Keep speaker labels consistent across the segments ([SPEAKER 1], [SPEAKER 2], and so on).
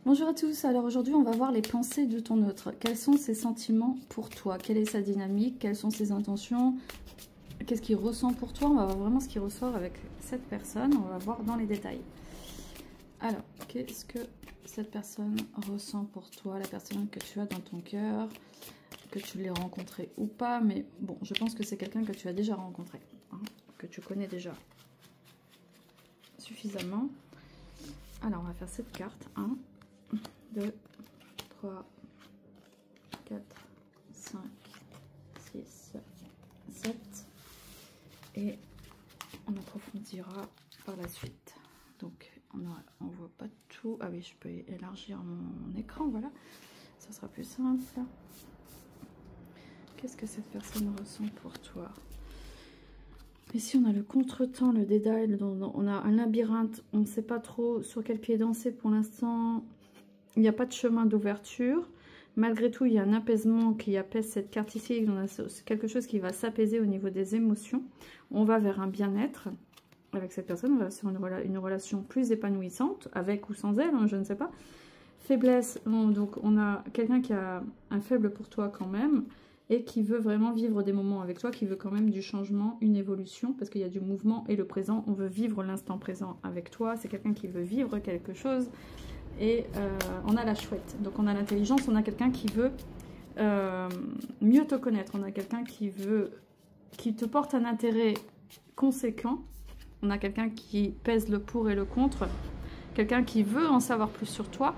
[SPEAKER 1] Bonjour à tous, alors aujourd'hui on va voir les pensées de ton autre. Quels sont ses sentiments pour toi? Quelle est sa dynamique? Quelles sont ses intentions? Qu'est-ce qu'il ressent pour toi? On va voir vraiment ce qui ressort avec cette personne, on va voir dans les détails. Alors, qu'est-ce que cette personne ressent pour toi? La personne que tu as dans ton cœur, que tu l'aies rencontrée ou pas, mais bon, je pense que c'est quelqu'un que tu as déjà rencontré, hein, que tu connais déjà suffisamment. Alors, on va faire cette carte, 1, 2, 3, 4, 5, 6, 7 et on approfondira par la suite. Donc on voit pas tout. Ah oui, je peux élargir mon écran, voilà, ça sera plus simple. Qu'est-ce que cette personne ressent pour toi? Ici on a le contretemps, le dédale, on a un labyrinthe, on ne sait pas trop sur quel pied danser pour l'instant. Il n'y a pas de chemin d'ouverture. Malgré tout, il y a un apaisement qui apaise cette carte ici. On a quelque chose qui va s'apaiser au niveau des émotions. On va vers un bien-être avec cette personne. On va sur une relation plus épanouissante, avec ou sans elle, hein, je ne sais pas. Faiblesse, donc on a quelqu'un qui a un faible pour toi quand même et qui veut vraiment vivre des moments avec toi, qui veut quand même du changement, une évolution, parce qu'il y a du mouvement et le présent. On veut vivre l'instant présent avec toi. C'est quelqu'un qui veut vivre quelque chose. Et on a la chouette, donc on a l'intelligence, on a quelqu'un qui veut mieux te connaître, on a quelqu'un qui te porte un intérêt conséquent, on a quelqu'un qui pèse le pour et le contre, quelqu'un qui veut en savoir plus sur toi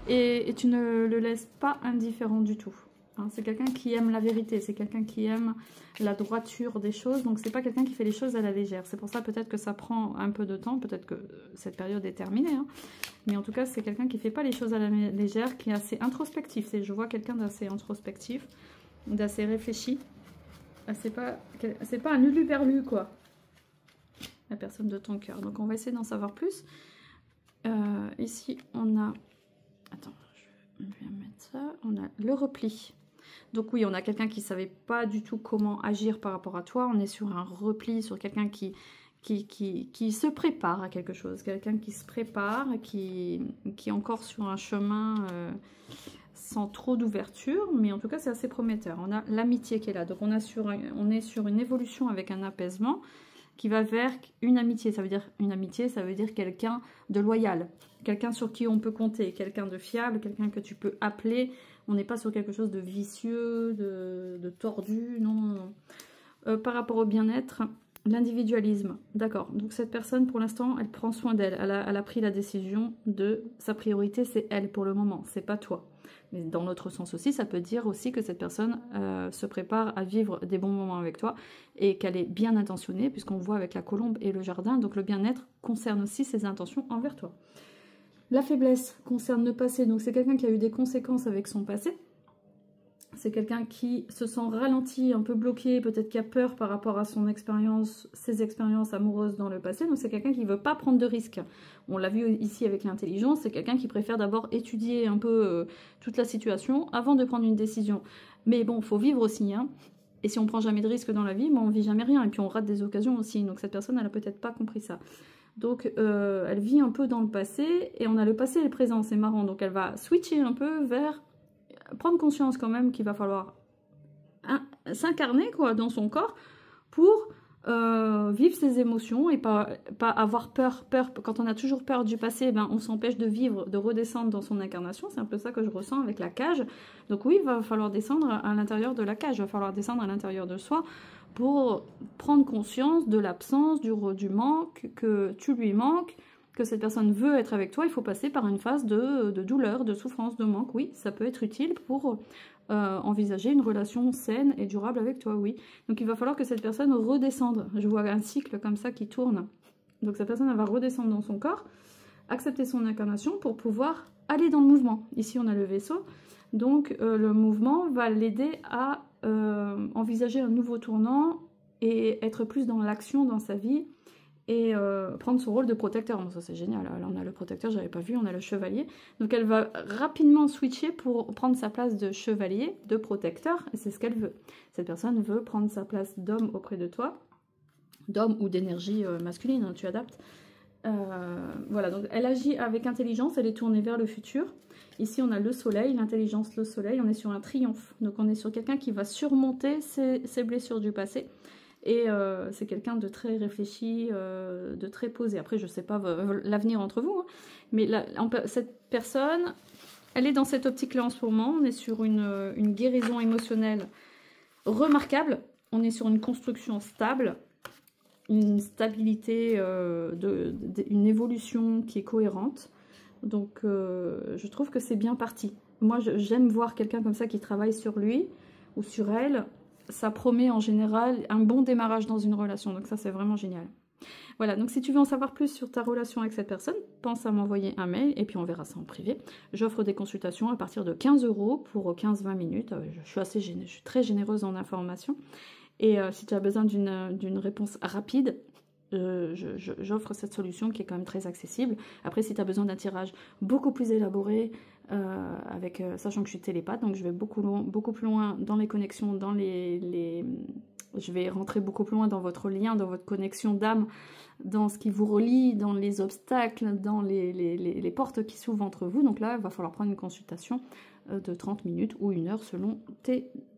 [SPEAKER 1] et tu ne le laisses pas indifférent du tout. Hein, c'est quelqu'un qui aime la vérité, c'est quelqu'un qui aime la droiture des choses, donc c'est pas quelqu'un qui fait les choses à la légère. C'est pour ça peut-être que ça prend un peu de temps, peut-être que cette période est terminée, hein. Mais en tout cas c'est quelqu'un qui fait pas les choses à la légère, qui est assez introspectif. Je vois quelqu'un d'assez introspectif, d'assez réfléchi. C'est pas un huluberlu quoi, la personne de ton cœur. Donc on va essayer d'en savoir plus. Ici on a, attends, je vais mettre ça, on a le repli. Donc oui, on a quelqu'un qui ne savait pas du tout comment agir par rapport à toi. On est sur un repli, sur quelqu'un qui se prépare à quelque chose. Quelqu'un qui se prépare, qui est encore sur un chemin sans trop d'ouverture. Mais en tout cas, c'est assez prometteur. On a l'amitié qui est là. Donc on est sur une évolution avec un apaisement qui va vers une amitié. Ça veut dire une amitié, ça veut dire quelqu'un de loyal. Quelqu'un sur qui on peut compter. Quelqu'un de fiable, quelqu'un que tu peux appeler. On n'est pas sur quelque chose de vicieux, de tordu, non. Par rapport au bien-être, l'individualisme. D'accord, donc cette personne, pour l'instant, elle prend soin d'elle. Elle a pris la décision de... Sa priorité, c'est elle pour le moment, c'est pas toi. Mais dans l'autre sens aussi, ça peut dire aussi que cette personne se prépare à vivre des bons moments avec toi et qu'elle est bien intentionnée, puisqu'on voit avec la colombe et le jardin. Donc le bien-être concerne aussi ses intentions envers toi. La faiblesse concerne le passé, donc c'est quelqu'un qui a eu des conséquences avec son passé. C'est quelqu'un qui se sent ralenti, un peu bloqué, peut-être qui a peur par rapport à son expérience, ses expériences amoureuses dans le passé. Donc c'est quelqu'un qui ne veut pas prendre de risques. On l'a vu ici avec l'intelligence, c'est quelqu'un qui préfère d'abord étudier un peu toute la situation avant de prendre une décision. Mais bon, il faut vivre aussi, hein. Et si on ne prend jamais de risques dans la vie, on ne vit jamais rien. Et puis on rate des occasions aussi. Donc cette personne, elle n'a peut-être pas compris ça. Donc elle vit un peu dans le passé et on a le passé et le présent, c'est marrant. Donc elle va switcher un peu vers prendre conscience quand même qu'il va falloir s'incarner quoi dans son corps pour vivre ses émotions et pas avoir peur. Quand on a toujours peur du passé, ben, on s'empêche de vivre, de redescendre dans son incarnation. C'est un peu ça que je ressens avec la cage. Donc oui, il va falloir descendre à l'intérieur de la cage, il va falloir descendre à l'intérieur de soi pour prendre conscience de l'absence, du manque, que tu lui manques, que cette personne veut être avec toi. Il faut passer par une phase de douleur, de souffrance, de manque. Oui, ça peut être utile pour envisager une relation saine et durable avec toi, oui. Donc il va falloir que cette personne redescende. Je vois un cycle comme ça qui tourne. Donc cette personne, elle va redescendre dans son corps, accepter son incarnation pour pouvoir aller dans le mouvement. Ici, on a le vaisseau. Donc le mouvement va l'aider à envisager un nouveau tournant et être plus dans l'action dans sa vie et prendre son rôle de protecteur. Bon, ça c'est génial, là on a le protecteur, j'avais pas vu, on a le chevalier. Donc elle va rapidement switcher pour prendre sa place de chevalier, de protecteur, et c'est ce qu'elle veut. Cette personne veut prendre sa place d'homme auprès de toi, d'homme ou d'énergie masculine, hein, tu adaptes. Voilà, donc elle agit avec intelligence, elle est tournée vers le futur. Ici, on a le soleil, l'intelligence, le soleil, on est sur un triomphe. Donc, on est sur quelqu'un qui va surmonter ses blessures du passé. Et c'est quelqu'un de très réfléchi, de très posé. Après, je ne sais pas l'avenir entre vous, hein, mais cette personne, elle est dans cette optique-là en ce moment. On est sur une guérison émotionnelle remarquable. On est sur une construction stable, une stabilité, une évolution qui est cohérente. Donc, je trouve que c'est bien parti. Moi, j'aime voir quelqu'un comme ça qui travaille sur lui ou sur elle. Ça promet en général un bon démarrage dans une relation. Donc ça, c'est vraiment génial. Voilà, donc si tu veux en savoir plus sur ta relation avec cette personne, pense à m'envoyer un mail et puis on verra ça en privé. J'offre des consultations à partir de 15 € pour 15-20 minutes. Je suis très généreuse en information. Et si tu as besoin d'une réponse rapide, j'offre cette solution qui est quand même très accessible. Après, si tu as besoin d'un tirage beaucoup plus élaboré, sachant que je suis télépathe, donc je vais beaucoup plus loin dans les connexions, je vais rentrer beaucoup plus loin dans votre lien, dans votre connexion d'âme, dans ce qui vous relie, dans les obstacles, dans les portes qui s'ouvrent entre vous. Donc là, il va falloir prendre une consultation de 30 minutes ou 1 heure selon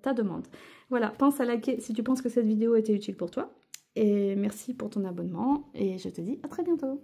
[SPEAKER 1] ta demande. Voilà, pense à liker si tu penses que cette vidéo était utile pour toi. Et merci pour ton abonnement et je te dis à très bientôt.